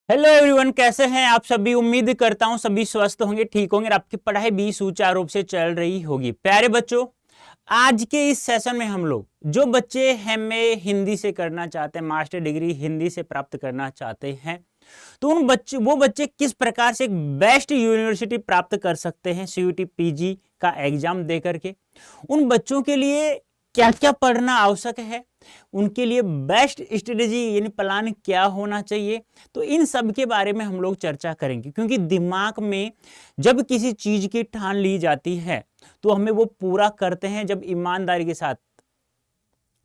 Hello everyone, कैसे हैं आप सभी। उम्मीद करता हूं सभी स्वस्थ होंगे, ठीक होंगे और आपकी पढ़ाई भी सुचारू रूप से चल रही होगी। प्यारे बच्चों, आज के इस सेशन में हम लोग जो बच्चे एमए हिंदी से करना चाहते हैं, मास्टर डिग्री हिंदी से प्राप्त करना चाहते हैं, तो वो बच्चे किस प्रकार से एक बेस्ट यूनिवर्सिटी प्राप्त कर सकते हैं सीयूटी पीजी का एग्जाम दे करके, उन बच्चों के लिए क्या क्या पढ़ना आवश्यक है, उनके लिए बेस्ट स्ट्रेटेजी यानी प्लान क्या होना चाहिए, तो इन सब के बारे में हम लोग चर्चा करेंगे। क्योंकि दिमाग में जब किसी चीज की ठान ली जाती है तो हमें वो पूरा करते हैं जब ईमानदारी के साथ,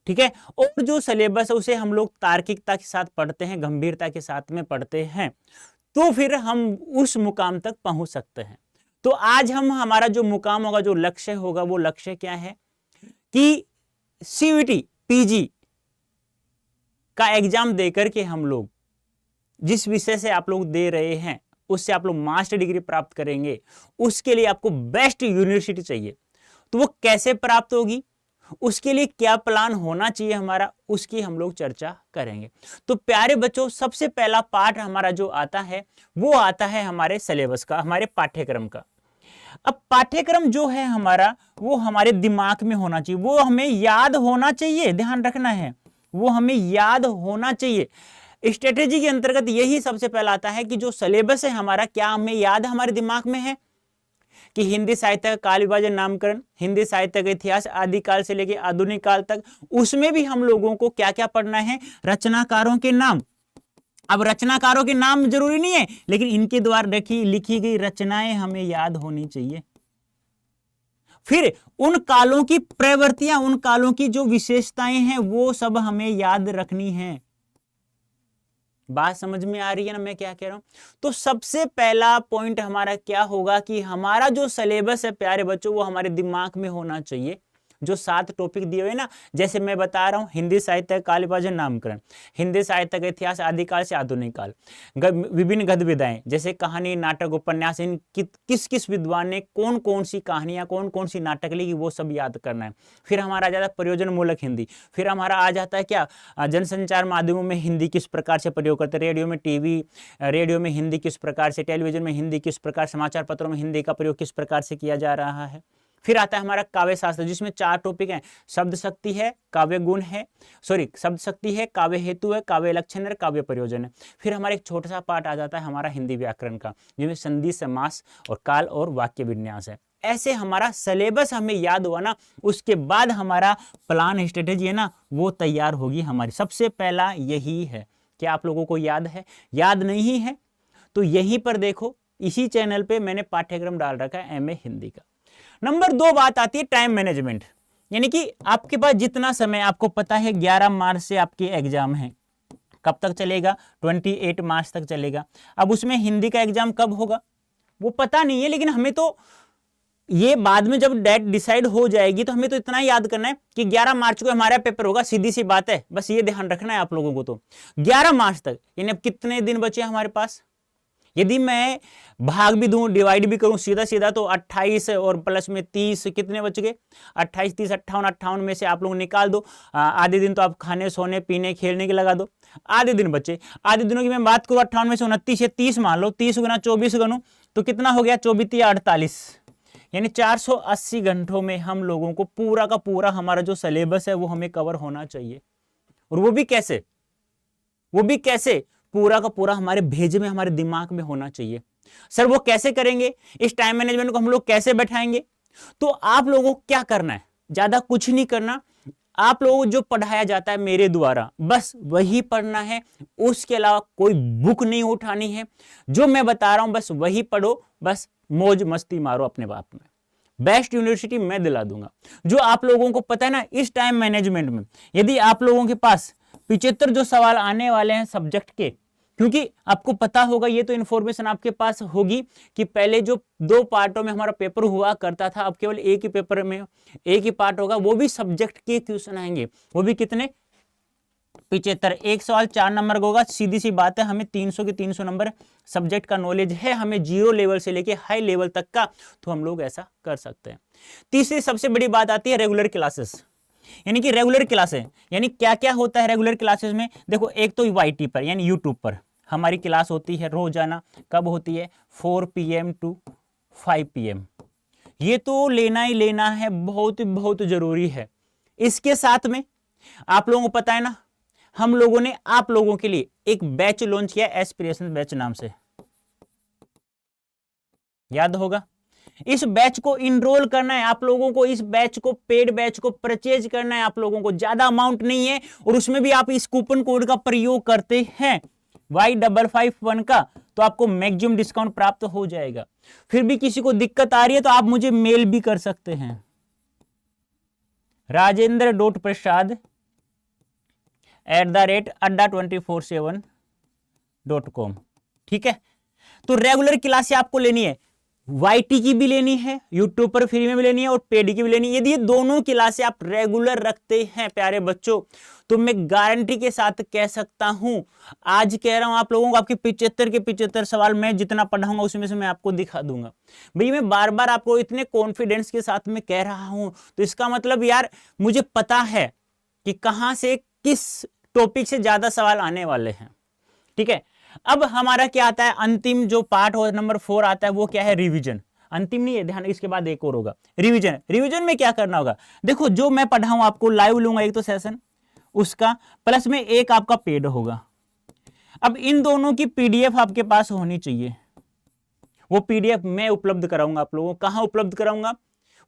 ठीक है। और जो सिलेबस है उसे हम लोग तार्किकता के साथ पढ़ते हैं, गंभीरता के साथ में पढ़ते हैं, तो फिर हम उस मुकाम तक पहुंच सकते हैं। तो आज हमारा जो मुकाम होगा, जो लक्ष्य होगा, वो लक्ष्य क्या है कि सीयूटी पीजी का एग्जाम देकर के हम लोग जिस विषय से आप लोग दे रहे हैं उससे आप लोग मास्टर डिग्री प्राप्त करेंगे। उसके लिए आपको बेस्ट यूनिवर्सिटी चाहिए, तो वो कैसे प्राप्त होगी, उसके लिए क्या प्लान होना चाहिए हमारा, उसकी हम लोग चर्चा करेंगे। तो प्यारे बच्चों, सबसे पहला पार्ट हमारा जो आता है वो आता है हमारे सिलेबस का, हमारे पाठ्यक्रम का। अब पाठ्यक्रम जो है हमारा वो हमारे दिमाग में होना चाहिए, वो हमें याद होना चाहिए, ध्यान रखना है, वो हमें याद होना चाहिए। स्ट्रेटेजी के अंतर्गत यही सबसे पहला आता है कि जो सिलेबस है हमारा, क्या हमें याद हमारे दिमाग में है कि हिंदी साहित्य का काल विभाजन नामकरण, हिंदी साहित्य का इतिहास आदिकाल से लेकर आधुनिक काल तक, उसमें भी हम लोगों को क्या क्या पढ़ना है, रचनाकारों के नाम। अब रचनाकारों के नाम जरूरी नहीं है, लेकिन इनके द्वारा लिखी गई रचनाएं हमें याद होनी चाहिए। फिर उन कालों की प्रवृत्तियां, उन कालों की जो विशेषताएं हैं वो सब हमें याद रखनी है। बात समझ में आ रही है ना मैं क्या कह रहा हूं। तो सबसे पहला पॉइंट हमारा क्या होगा कि हमारा जो सिलेबस है प्यारे बच्चों, वो हमारे दिमाग में होना चाहिए। जो 7 टॉपिक दिए हुए ना, जैसे मैं बता रहा हूं, हिंदी साहित्य का काल विभाजन नामकरण, हिंदी साहित्य का इतिहास आदिकाल से आधुनिक काल, विभिन्न गद्य विधाएं जैसे कहानी, नाटक, उपन्यास, इन किस किस विद्वान ने कौन कौन सी कहानियां, कौन कौन सी नाटक लिखी, वो सब याद करना है। फिर हमारा आ जाता है प्रयोजन मूलक हिंदी। फिर हमारा आ जाता है क्या, जनसंचार माध्यमों में हिंदी किस प्रकार से प्रयोग करते, रेडियो में, रेडियो में हिंदी किस प्रकार से, टेलीविजन में हिंदी किस प्रकार, समाचार पत्रों में हिंदी का प्रयोग किस प्रकार से किया जा रहा है। फिर आता है हमारा काव्य शास्त्र, जिसमें 4 टॉपिक हैं, शब्द शक्ति है, काव्य गुण है, शब्द शक्ति है, काव्य हेतु है, काव्य लक्षण है, काव्य प्रयोजन है। फिर हमारा एक छोटा सा पार्ट आ जाता है हमारा हिंदी व्याकरण का, जिसमें संधि, समास और काल और वाक्य विन्यास है। ऐसे हमारा सिलेबस हमें याद हुआ ना, उसके बाद हमारा प्लान स्ट्रेटेजी है ना वो तैयार होगी हमारी। सबसे पहला यही है। क्या आप लोगों को याद है? याद नहीं है तो यहीं पर देखो, इसी चैनल पे मैंने पाठ्यक्रम डाल रखा है एमए हिंदी का। नंबर 2 बात आती है टाइम मैनेजमेंट, यानी कि आपके पास जितना समय, आपको पता है 11 मार्च से आपके एग्जाम है, कब तक चलेगा, 28 मार्च तक चलेगा। अब उसमें हिंदी का एग्जाम कब होगा वो पता नहीं है, लेकिन हमें तो ये बाद में जब डेट डिसाइड हो जाएगी तो हमें तो इतना याद करना है कि 11 मार्च को हमारा पेपर होगा, सीधी सी बात है, बस ये ध्यान रखना है आप लोगों को। तो 11 मार्च तक, यानी अब कितने दिन बचे हमारे पास, यदि मैं भाग भी दूं, डिवाइड भी करूं सीधा सीधा, तो 28 और प्लस में 30, कितने बच गए, 28, 30, 58, 58 में से आप लोग निकाल दो। आधे दिन तो आप खाने, सोने, पीने, खेलने के लगा दो, आधे दिन बचे। आधे दिनों की मैं बात करूं, 58 में से 29 या 30 मान लो, 30 गुना 24 गणों तो कितना हो गया, 24 या 48, यानी 480 घंटों में हम लोगों को पूरा का पूरा हमारा जो सिलेबस है वो हमें कवर होना चाहिए। और वो भी कैसे, पूरा का पूरा हमारे भेजे में, हमारे दिमाग में होना चाहिए। सर वो कैसे करेंगे, इस टाइम मैनेजमेंट को हम लोग कैसे बैठाएंगे? तो आप लोगों को क्या करना है, ज्यादा कुछ नहीं करना, आप लोगों को जो पढ़ाया जाता है मेरे द्वारा बस वही पढ़ना है, उसके अलावा कोई बुक नहीं उठानी है। जो मैं बता रहा हूं बस वही पढ़ो, बस मौज मस्ती मारो अपने बाप में। बेस्ट यूनिवर्सिटी मैं दिला दूंगा। जो आप लोगों को पता है ना, इस टाइम मैनेजमेंट में यदि आप लोगों के पास 75 जो सवाल आने वाले हैं सब्जेक्ट के, क्योंकि आपको पता होगा, ये तो इन्फॉर्मेशन आपके पास होगी कि पहले जो 2 पार्टों में हमारा पेपर हुआ करता था, अब केवल एक ही पेपर में एक ही पार्ट होगा, वो भी सब्जेक्ट के क्वेश्चन आएंगे, वो भी कितने, 75। एक सवाल 4 नंबर का होगा, सीधी सी बात है, हमें 300 के 300 नंबर सब्जेक्ट का नॉलेज है, हमें 0 लेवल से लेके हाई लेवल तक का, तो हम लोग ऐसा कर सकते हैं। तीसरी सबसे बड़ी बात आती है रेगुलर क्लासेस, यानी कि रेगुलर क्लासेस यानी क्या क्या होता है रेगुलर क्लासेस में। देखो, एक तो वाईटी पर यानी यूट्यूब पर हमारी क्लास होती है रोजाना, कब होती है 4 PM टू 5 PM। ये तो लेना ही लेना है, बहुत बहुत जरूरी है। इसके साथ में आप लोगों को पता है ना, हम लोगों ने आप लोगों के लिए एक बैच लॉन्च किया, एस्पिरेशन बैच नाम से, याद होगा। इस बैच को इनरोल करना है आप लोगों को, इस बैच को, पेड बैच को परचेज करना है आप लोगों को, ज्यादा अमाउंट नहीं है, और उसमें भी आप इस कूपन कोड का प्रयोग करते हैं Y551 का, तो आपको मैक्सिमम डिस्काउंट प्राप्त हो जाएगा। फिर भी किसी को दिक्कत आ रही है तो आप मुझे मेल भी कर सकते हैं, rajendra.prasad@adda247.com। ठीक है, तो रेगुलर क्लासें आपको लेनी है, YT की भी लेनी है, यूट्यूब पर फ्री में भी लेनी है, और पेड की भी लेनी है। यदि ये दोनों क्लासें आप रेगुलर रखते हैं प्यारे बच्चों, तो मैं गारंटी के साथ कह सकता हूं, आज कह रहा हूं आप लोगों को, आपके 75 के 75 सवाल मैं जितना पढ़ाऊंगा उसमें से मैं आपको दिखा दूंगा। भैया मैं बार बार आपको इतने कॉन्फिडेंस के साथ में कह रहा हूं, तो इसका मतलब यार मुझे पता है कि कहां से किस टॉपिक से ज्यादा सवाल आने वाले हैं। ठीक है, अब हमारा क्या आता है, अंतिम जो पार्ट हो नंबर 4 आता है, वो क्या है, रिवीजन। अंतिम नहीं है, ध्यान, इसके बाद एक और होगा रिवीजन। रिवीजन में क्या करना होगा, देखो जो मैं पढ़ाऊं आपको, लाइव लूंगा एक तो सेशन उसका, प्लस में एक आपका पेड होगा। अब इन दोनों की PDF आपके पास होनी चाहिए, वो PDF मैं उपलब्ध कराऊंगा आप लोगों को। कहां उपलब्ध कराऊंगा,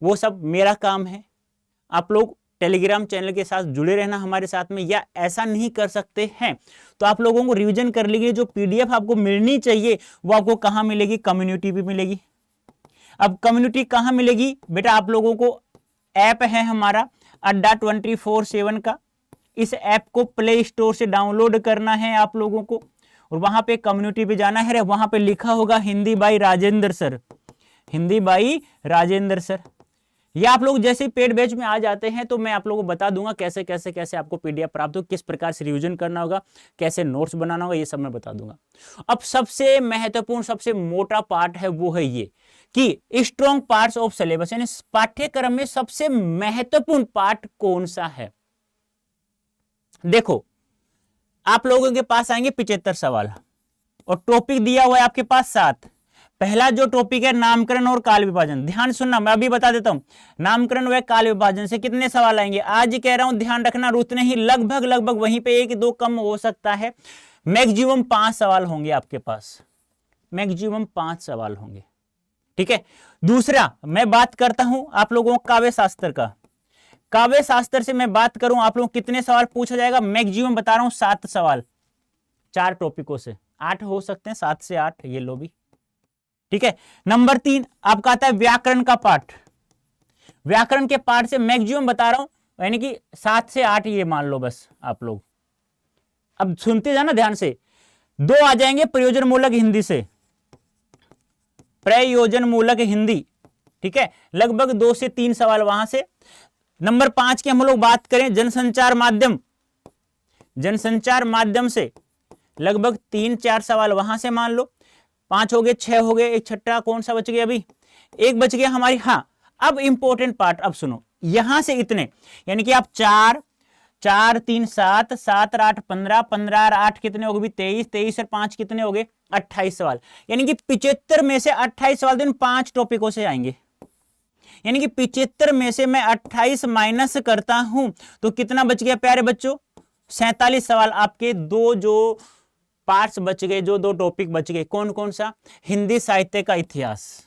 वो सब मेरा काम है। आप लोग टेलीग्राम चैनल के साथ जुड़े रहना हमारे साथ में, या ऐसा नहीं कर सकते हैं तो आप लोगों को रिवीजन कर लीजिए। जो PDF आपको मिलनी चाहिए वो आपको कहां मिलेगी, कम्युनिटी पे मिलेगी। अब कम्युनिटी कहां मिलेगी बेटा, आप लोगों को ऐप है हमारा अड्डा 24/7 का, इस ऐप को प्ले स्टोर से डाउनलोड करना है आप लोगों को, और वहां पे कम्युनिटी पे जाना है, वहां पे लिखा होगा Hindi by Rajendra sir, Hindi by Rajendra sir. या आप लोग जैसे पेड बैच में आ जाते हैं तो मैं आप लोगों को बता दूंगा कैसे कैसे कैसे आपको PDF प्राप्त हो, किस प्रकार से रिवीजन करना होगा, कैसे नोट्स बनाना होगा, ये सब मैं बता दूंगा। अब सबसे महत्वपूर्ण, सबसे मोटा पार्ट है वो है ये कि स्ट्रॉन्ग पार्ट्स ऑफ सिलेबस, यानी पाठ्यक्रम में सबसे महत्वपूर्ण पार्ट कौन सा है। देखो आप लोगों के पास आएंगे 75 सवाल, और टॉपिक दिया हुआ है आपके पास 7। पहला जो टॉपिक है नामकरण और काल विभाजन, ध्यान सुनना, मैं अभी बता देता हूं। नामकरण व काल विभाजन से कितने सवाल आएंगे, आज कह रहा हूं ध्यान रखना, उतने ही, लगभग वहीं पे 1-2 कम हो सकता है, मैक्सिमम 5 सवाल होंगे आपके पास, मैक्सिमम 5 सवाल होंगे। ठीक है, दूसरा मैं बात करता हूं आप लोगों को काव्य शास्त्र का। काव्य शास्त्र से मैं बात करूं, आप लोग कितने सवाल पूछा जाएगा, मैक्सिमम बता रहा हूं 7 सवाल, 4 टॉपिकों से, 8 हो सकते हैं, 7 से 8 ये लो भी। ठीक है, नंबर 3 आपका आता है व्याकरण का पार्ट। व्याकरण के पार्ट से मैक्सिमम बता रहा हूं, यानी कि 7 से 8 ये मान लो बस आप लोग। अब सुनते जाना ध्यान से। 2 आ जाएंगे प्रयोजन मूलक हिंदी से, प्रयोजन मूलक हिंदी। ठीक है, लगभग 2 से 3 सवाल वहां से। नंबर 5 की हम लोग बात करें जनसंचार माध्यम, जनसंचार माध्यम से लगभग 3-4 सवाल वहां से मान लो। 5 हो गए, 6 हो गए, एक छठा कौन सा बच गया, अभी एक बच गया हमारी। हाँ, अब इंपॉर्टेंट पार्ट, अब सुनो, यहां से इतने, यानी कि आप 4 4 3 7 7 और 8 15, 15 और 8 कितने हो गए, 23, 23 और 5 कितने हो गए, 28 सवाल। यानी कि 75 में से 28 सवाल दिन 5 टॉपिकों से आएंगे। यानी कि 75 में से मैं 28 माइनस करता हूं तो कितना बच गया प्यारे बच्चों, 47 सवाल आपके। 2 जो पार्ट्स बच गए, जो 2 टॉपिक बच गए, कौन कौन सा, हिंदी साहित्य का इतिहास,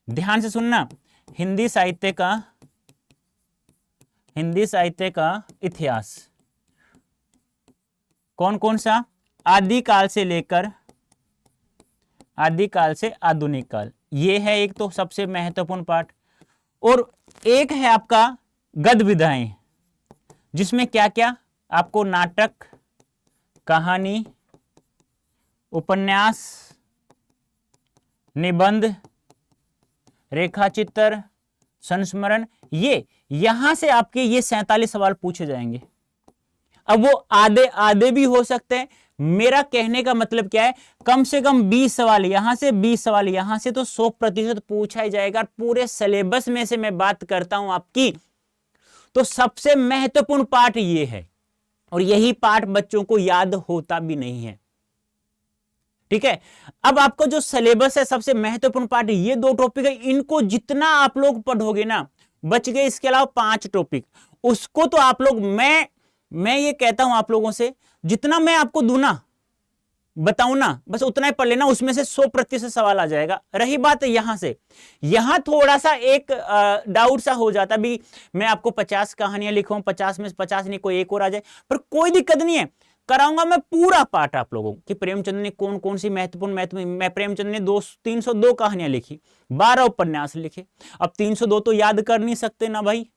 ध्यान से सुनना, हिंदी साहित्य का इतिहास, कौन कौन सा, आदिकाल से लेकर आदिकाल से आधुनिक काल, ये है एक तो सबसे महत्वपूर्ण पार्ट। और एक है आपका गद्य विधाएं, जिसमें क्या क्या आपको नाटक, कहानी, उपन्यास, निबंध, रेखाचित्र, संस्मरण, ये यहां से आपके ये 47 सवाल पूछे जाएंगे। अब वो आधे आधे भी हो सकते हैं। मेरा कहने का मतलब क्या है, कम से कम 20 सवाल यहां से, 20 सवाल यहां से, तो 100% पूछा ही जाएगा। पूरे सिलेबस में से मैं बात करता हूं आपकी, तो सबसे महत्वपूर्ण पार्ट ये है, और यही पार्ट बच्चों को याद होता भी नहीं है। ठीक है। अब आपको जो सिलेबस है सबसे महत्वपूर्ण पार्ट ये दो टॉपिक है, इनको जितना आप लोग पढ़ोगे ना बच गए। इसके अलावा 5 टॉपिक, उसको तो आप लोग, मैं ये कहता हूं आप लोगों से, जितना मैं आपको दूं ना, बताऊं ना, बस उतना ही पढ़ लेना, उसमें से 100% सवाल आ जाएगा। रही बात यहां से, यहां थोड़ा सा एक डाउट सा हो जाता भी, मैं आपको 50 कहानियां लिखूं, 50 में 50 नहीं, कोई एक और आ जाए, पर कोई दिक्कत नहीं है, कराऊंगा मैं पूरा पार्ट आप लोगों कि प्रेमचंद ने कौन कौन सी महत्वपूर्ण मैं प्रेमचंद ने 302 कहानियां लिखी, 12 उपन्यास लिखे। अब 302 तो याद कर नहीं सकते ना भाई,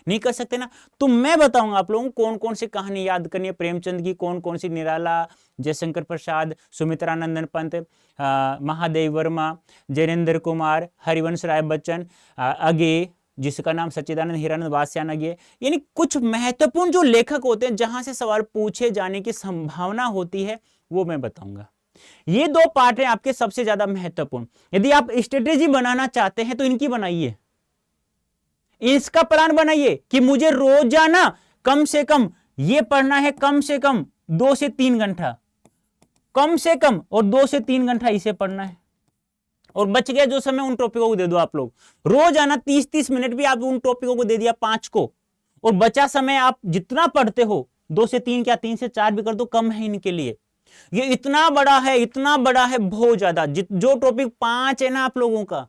नहीं कर सकते ना, तो मैं बताऊंगा आप लोगों को कौन कौन सी कहानी याद करनी है प्रेमचंद की, कौन कौन सी, निराला, जयशंकर प्रसाद, सुमित्रानंदन पंत, महादेव वर्मा, जैनेन्द्र कुमार, हरिवंश राय बच्चन, अगे जिसका नाम सच्चिदानंद हीरानंद वासयान अगे, यानी कुछ महत्वपूर्ण जो लेखक होते हैं जहां से सवाल पूछे जाने की संभावना होती है वो मैं बताऊंगा। ये दो पार्ट हैं आपके सबसे ज्यादा महत्वपूर्ण। यदि आप स्ट्रेटेजी बनाना चाहते हैं तो इनकी बनाइए, इसका प्लान बनाइए कि मुझे रोजाना कम से कम ये पढ़ना है, कम से कम 2 से 3 घंटा, कम से कम, और 2 से 3 घंटा इसे पढ़ना है, और बच गया जो समय उन टॉपिकों को दे दो आप लोग। रोजाना 30-30 मिनट भी आप उन टॉपिकों को दे दिया 5 को, और बचा समय आप जितना पढ़ते हो 2 से 3, क्या 3 से 4 भी कर दो, कम है इनके लिए। ये इतना बड़ा है, इतना बड़ा है, बहुत ज्यादा। जो टॉपिक 5 है ना आप लोगों का,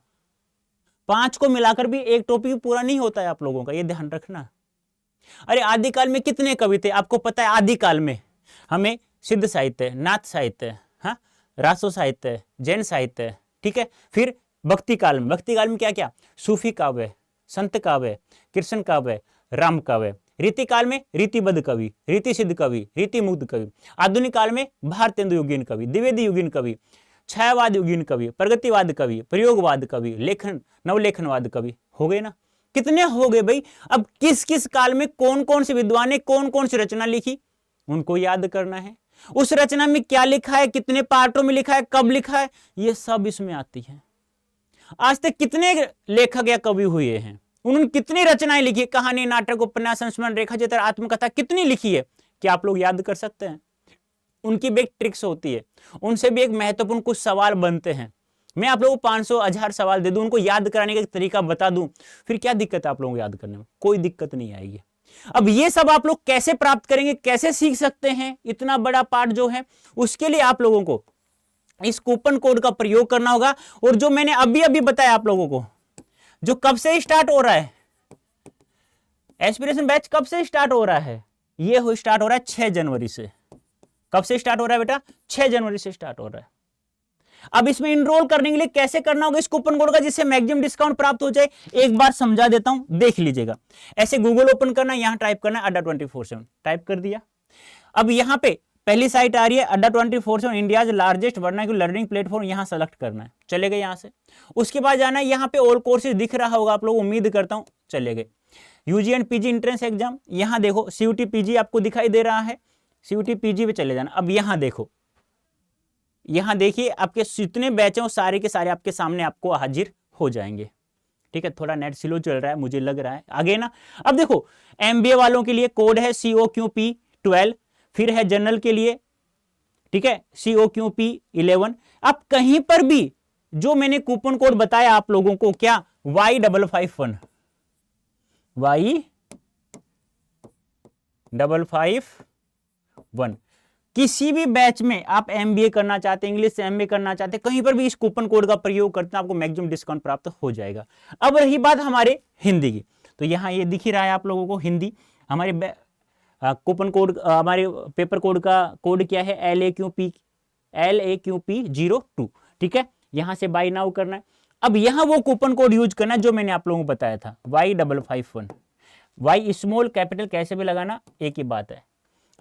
5 को मिलाकर भी एक टॉपिक पूरा नहीं होता है आप लोगों का, ये ध्यान रखना। अरे आदिकाल में कितने कवि थे आपको पता है? आदिकाल में हमें सिद्ध साहित्य, नाथ साहित्य, हाँ, रासो साहित्य, जैन साहित्य, ठीक है। फिर भक्ति काल में, भक्ति काल में क्या क्या, सूफी काव्य, संत काव्य, कृष्ण काव्य, राम काव्य। रीति काल में रीतिबद्ध कवि, रीति सिद्ध कवि, रीति मुग्ध कवि। आधुनिक काल में भारतेंदु युगीन कवि, द्विवेदी युगीन कवि, छायावाद युगीन कवि, प्रगतिवाद कवि, प्रयोगवाद कवि, लेखन नवलेखनवाद कवि। हो गए ना, कितने हो गए भाई। अब किस किस काल में कौन कौन से विद्वान ने कौन कौन सी रचना लिखी, उनको याद करना है। उस रचना में क्या लिखा है, कितने पार्टों में लिखा है, कब लिखा है, ये सब इसमें आती है। आज तक कितने लेखक या कवि हुए हैं, उन्होंने कितनी रचनाएं लिखी, कहानी, नाटक, उपन्यास, संस्मरण, रेखा चित्र, आत्मकथा कितनी लिखी है, क्या आप लोग याद कर सकते हैं? उनकी भी एक ट्रिक्स होती है, उनसे भी एक महत्वपूर्ण कुछ सवाल बनते हैं। मैं आप लोगों को 500-1000 सवाल दे दूं, उनको याद कराने का तरीका बता दूं, फिर क्या दिक्कत है आप लोगों को याद करने में? कोई दिक्कत नहीं आएगी। अब ये सब आप लोग कैसे प्राप्त करेंगे, कैसे सीख सकते हैं, इतना बड़ा पार्ट जो है, उसके लिए आप लोगों को इस कूपन कोड का प्रयोग करना होगा। और जो मैंने अभी अभी बताया आप लोगों को, जो कब से स्टार्ट हो रहा है, एस्पिरेशन बैच कब से स्टार्ट हो रहा है, ये स्टार्ट हो रहा है 6 जनवरी से। कब से स्टार्ट हो रहा है बेटा? 6 जनवरी से स्टार्ट हो रहा है। अब इसमें इनरोल करने के लिए कैसे करना होगा इस कूपन कोड का, जिससे मैक्सिमम डिस्काउंट प्राप्त हो जाए, एक बार समझा देता हूं, देख लीजिएगा। ऐसे गूगल ओपन करना, यहां टाइप करना अड्डा 24/7, टाइप कर दिया। अब यहां पे पहली साइट आ रही है अड्डा 24/7 India largest vernacular learning platform, यहां सेलेक्ट करना है, चले गए यहां से। उसके बाद जाना है, यहां पे ऑल कोर्सेज दिख रहा होगा आप लोग, उम्मीद करता हूं, चले गए। UG and PG entrance exam, यहां देखो सीयूटी पीजी आपको दिखाई दे रहा है, सीयूटी पीजी पे चले जाना। अब यहां देखो, यहां देखिए आपके जितने बैच हैं सारे के सारे आपके सामने आपको हाजिर हो जाएंगे। ठीक है, थोड़ा नेट स्लो चल रहा है मुझे लग रहा है, आगे ना। अब देखो एमबीए वालों के लिए कोड है COQP12, फिर है जनरल के लिए, ठीक है, COQP11। अब कहीं पर भी जो मैंने कूपन कोड बताया आप लोगों को, क्या Y551, Y551, किसी भी बैच में आप एमबीए करना चाहते हैं, इंग्लिश से एमबीए करना चाहते हैं, कहीं पर भी इस कूपन कोड का प्रयोग करते हैं, आपको मैक्सिमम डिस्काउंट प्राप्त हो जाएगा। अब रही बात हमारे हिंदी की, तो यहां ये दिख ही रहा है आप लोगों को, हिंदी हमारे कूपन कोड, हमारे पेपर कोड का कोड क्या है, LAQP02, ठीक है। यहां से बाय नाउ करना है। अब यहां वो कूपन कोड यूज करना है जो मैंने आप लोगों को बताया था, Y551। Y स्मॉल कैपिटल कैसे भी लगाना, एक ही बात है।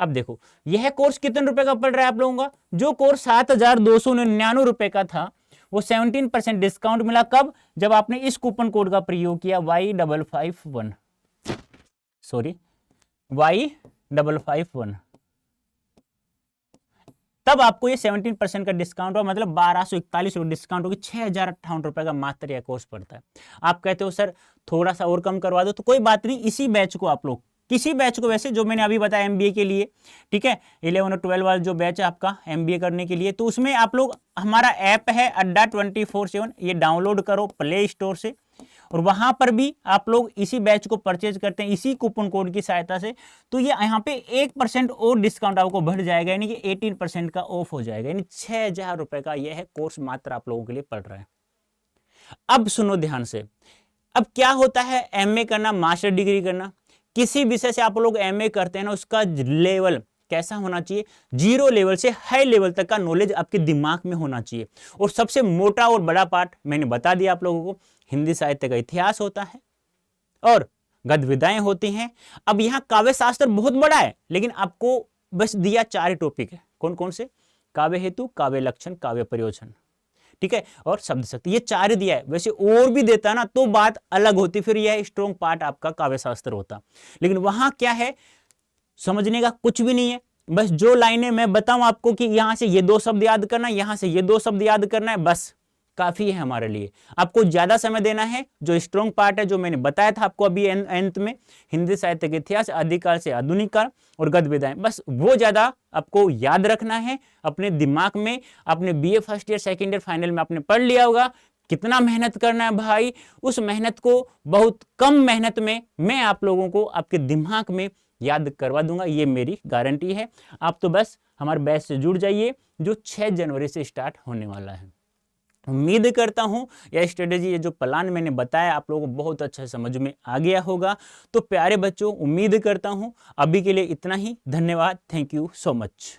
अब देखो यह कोर्स कितने रुपए का पड़ रहा है आप लोगों का, जो कोर्स 7,299 रुपए का था, वो 17% डिस्काउंट मिला। कब? जब आपने इस कूपन कोड का प्रयोग किया, Y551, तब आपको ये 17% का डिस्काउंट हुआ, मतलब 1241 रुपये डिस्काउंट होगी, 6,058 रुपए का मात्र यह कोर्स पड़ता है। आप कहते हो सर थोड़ा सा और कम करवा दो, तो कोई बात नहीं, इसी बैच को आप लोग किसी बैच को, वैसे जो मैंने अभी बताया एमबीए के लिए, ठीक है, 11 और 12 वाला जो बैच है आपका एमबीए करने के लिए, तो उसमें आप लोग, हमारा ऐप है अड्डा 24/7, ये डाउनलोड करो प्ले स्टोर से, और वहां पर भी आप लोग इसी बैच को परचेज करते हैं इसी कूपन कोड की सहायता से, तो ये यहाँ पे 1% और डिस्काउंट आपको बढ़ जाएगा, यानी कि 18% का ऑफ हो जाएगा, यानी 6,000 रुपए का यह है कोर्स मात्र आप लोगों के लिए पड़ रहा है। अब सुनो ध्यान से, अब क्या होता है एमए करना, मास्टर डिग्री करना, किसी विषय से आप लोग एमए करते हैं ना, उसका लेवल कैसा होना चाहिए, 0 लेवल से हाई लेवल तक का नॉलेज आपके दिमाग में होना चाहिए। और सबसे मोटा और बड़ा पार्ट मैंने बता दिया आप लोगों को, हिंदी साहित्य का इतिहास होता है और गद्य विधाएं होती हैं। अब यहां काव्य शास्त्र बहुत बड़ा है, लेकिन आपको बस दिया 4 टॉपिक है, कौन कौन से, काव्य हेतु, काव्य लक्षण, काव्य प्रयोजन, ठीक है, और शब्द शक्ति, ये 4 दिया है। वैसे और भी देता ना तो बात अलग होती, फिर यह स्ट्रॉन्ग पार्ट आपका काव्य शास्त्र होता, लेकिन वहां क्या है, समझने का कुछ भी नहीं है, बस जो लाइनें मैं बताऊं आपको कि यहां से ये 2 शब्द याद करना है, यहां से ये 2 शब्द याद करना है, बस काफी है हमारे लिए। आपको ज्यादा समय देना है, जो स्ट्रॉन्ग पार्ट है, जो मैंने बताया था आपको अभी अंत में, हिंदी साहित्य के इतिहास, आदिकाल से आधुनिक काल और गद्य विधाएं, बस वो ज्यादा आपको याद रखना है अपने दिमाग में। आपने BA first year, second year, final में आपने पढ़ लिया होगा, कितना मेहनत करना है भाई, उस मेहनत को बहुत कम मेहनत में मैं आप लोगों को आपके दिमाग में याद करवा दूंगा, ये मेरी गारंटी है। आप तो बस हमारे बैच से जुड़ जाइए, जो 6 जनवरी से स्टार्ट होने वाला है। उम्मीद करता हूं यह स्ट्रेटेजी, ये जो प्लान मैंने बताया आप लोगों को बहुत अच्छा समझ में आ गया होगा। तो प्यारे बच्चों, उम्मीद करता हूं अभी के लिए इतना ही। धन्यवाद, थैंक यू सो मच।